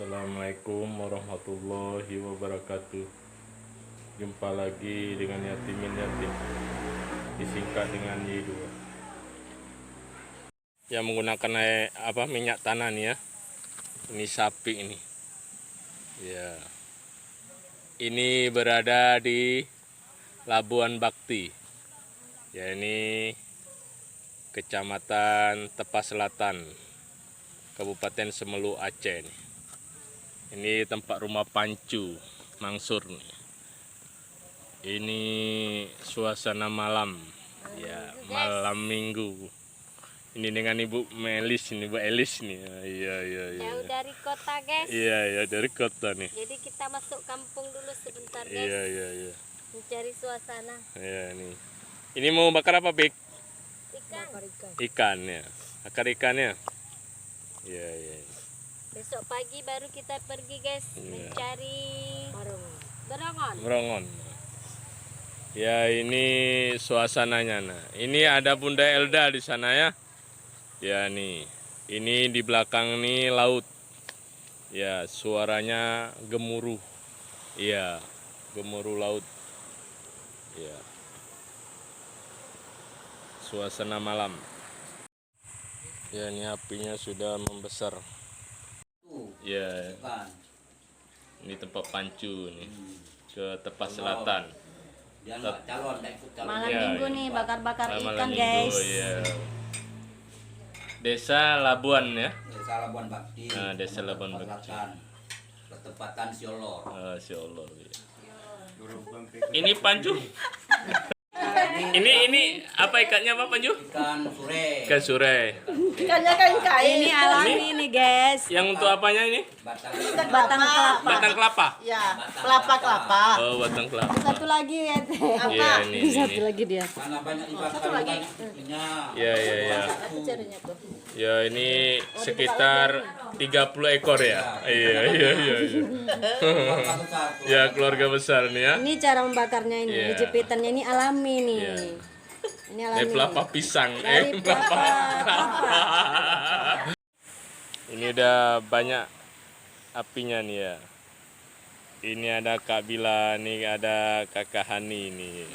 Assalamualaikum warahmatullahi wabarakatuh. Jumpa lagi dengan Yatimin Yatim, disingkat dengan Y2. Yang menggunakan minyak tanah nih ya. Ini sapi ini. Ya. Ini berada di Labuan Bakti. Ya, ini Kecamatan Tepas Selatan, Kabupaten Semelu, Aceh nih. Ini tempat rumah Pancu Mangsur nih. Ini suasana malam, ya malam minggu. Ini dengan Ibu Melis nih, Bu Elis nih. Iya. Jauh dari kota, guys. Iya dari kota nih. Jadi kita masuk kampung dulu sebentar, guys. Iya. Mencari suasana. Iya nih. Ini mau bakar apa, Pik? Ikan. Ikan ya. Bakar ikannya. Iya. Besok pagi baru kita pergi, guys, mencari Merongon. Ya, ini suasananya. Nah, ini ada Bunda Elda di sana ya. Ya nih. Ini di belakang nih laut. Ya, suaranya gemuruh. Iya, gemuruh laut. Ya. Suasana malam. Ya, ini apinya sudah membesar. Ya, ini tempat Pancu nih, ke Tepas Selatan. malam minggu nih, bakar-bakar ikan, Minggu, guys. ya. Desa Labuan ya. Desa Labuan Bakti. Nah, Desa Labuan Bakti. Bertepatan Siolor. Siolor. Ya. Ini Pancu. Ini apa ikannya, Pak Pancu? Ikan sure. Ikan sure. Ikannya kan kain. Ini alami nih, guys. Yang untuk apanya ini? Batang kelapa. Batang kelapa. Ya, kelapa. Oh, batang kelapa. Satu lagi ya. Iya, ini. Satu lagi dia. Mana banyak ikan lagi. Ya. Ya, ini sekitar 30 ekor ya. Iya. Ya, keluarga besar nih ya. Ini cara membakarnya ini. Iya. Jepitannya ini alami nih. Iya. Ini Ini alami. pelapa pisang. Dari Pelapa. Ini udah banyak apinya nih ya. Ini ada Kak Bila, nih ada Kakak Hani nih.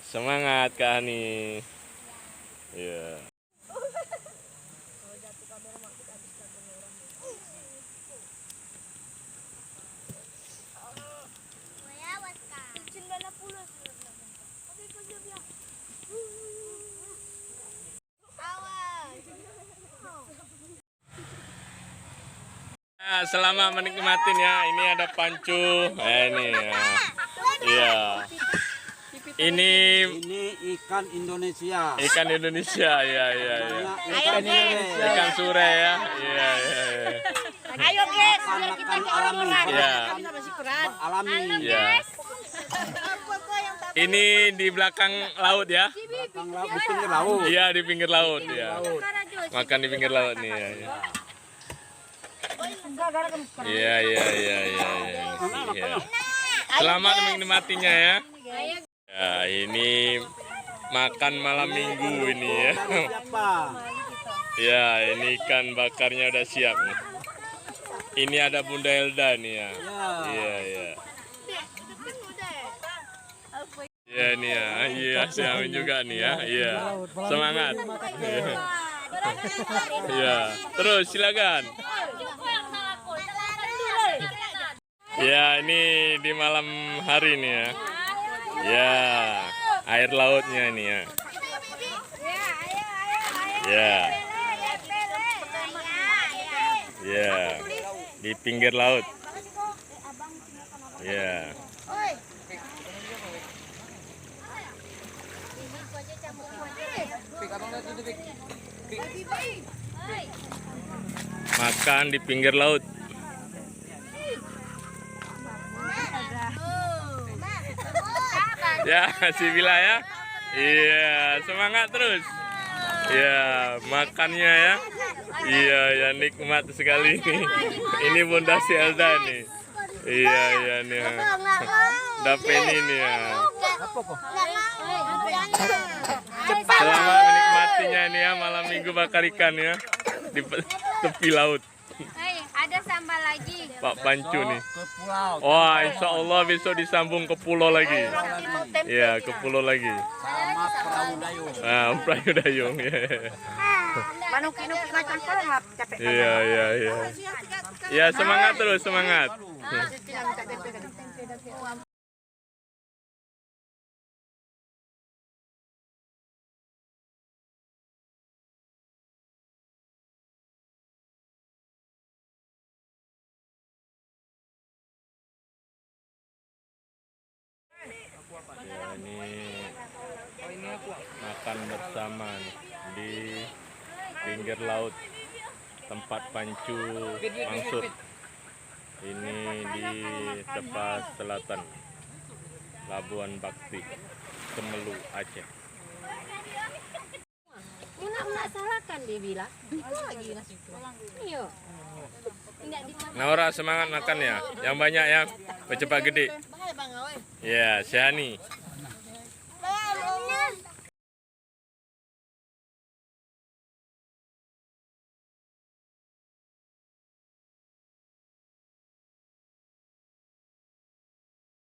Semangat Kak Hani. Ya. Nah, selamat menikmatin ya. Ini ada Pancu. Ini ya. Iya. Ini ikan Indonesia. ikan Indonesia. Iya. Ikan sure ya. Iya. Ayo guys, biar kita alami. Iya. Alami. Iya. Ini di belakang laut ya. Di pinggir laut. Iya, di pinggir laut ya. Makan di pinggir laut nih ya. Iya. Selamat menikmatinya ya. Ya, ini makan malam minggu ini ya. Ya, ini ikan bakarnya udah siap nih. Ini ada Bunda Elda nih ya. Iya. Iya nih ya. Iya, siapin juga nih ya. Iya. Semangat. Iya. Terus silakan. Ya, ini di malam hari nih ya. Ya, air lautnya ini ya. Ya, di pinggir laut. Ya. Makan di pinggir laut. Ya, si Bila ya. Iya, semangat terus. Iya, makannya ya. Iya, nikmat sekali nih. Ini Bunda si Elda nih. Iya nih. Dapen ini ya. Selamat menikmatinya nih ya, malam minggu bakar ikan ya di tepi laut. Ada sambal Pak Pancu nih. Ke pulau. Wah, insya Allah besok disambung ke pulau lagi. Iya, ke pulau lagi. Sama perahu dayung. Nah, perahu dayung. Ya. Iya, iya, iya. Ya, semangat terus, semangat. Ya, ini makan bersama nih di pinggir laut tempat Pancu Mangsur. Ini di tepas selatan Labuan Bakti, Semelu, Aceh. Nak salahkan dia bilang. Iya. Enggak dimakan. Naura semangat makan ya, yang banyak ya, cepat gede. Ya, Syahani.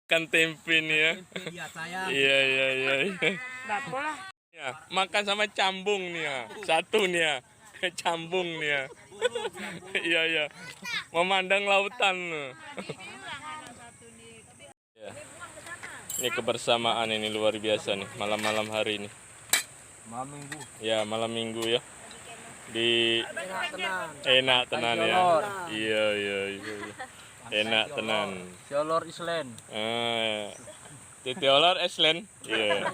Makan tempe nih ya. Iya, iya, iya. Ya, makan sama cambung nih ya. Satu nih ya. Cambung nih ya. Iya, iya. Memandang lautan. Ya. Ini kebersamaan ini luar biasa nih malam-malam hari ini. Malam minggu. Ya, malam minggu ya. Di enak tenan ya. Iya, iya, iya. Enak tenan. Siolor Island. Titi Olor Island. Iya.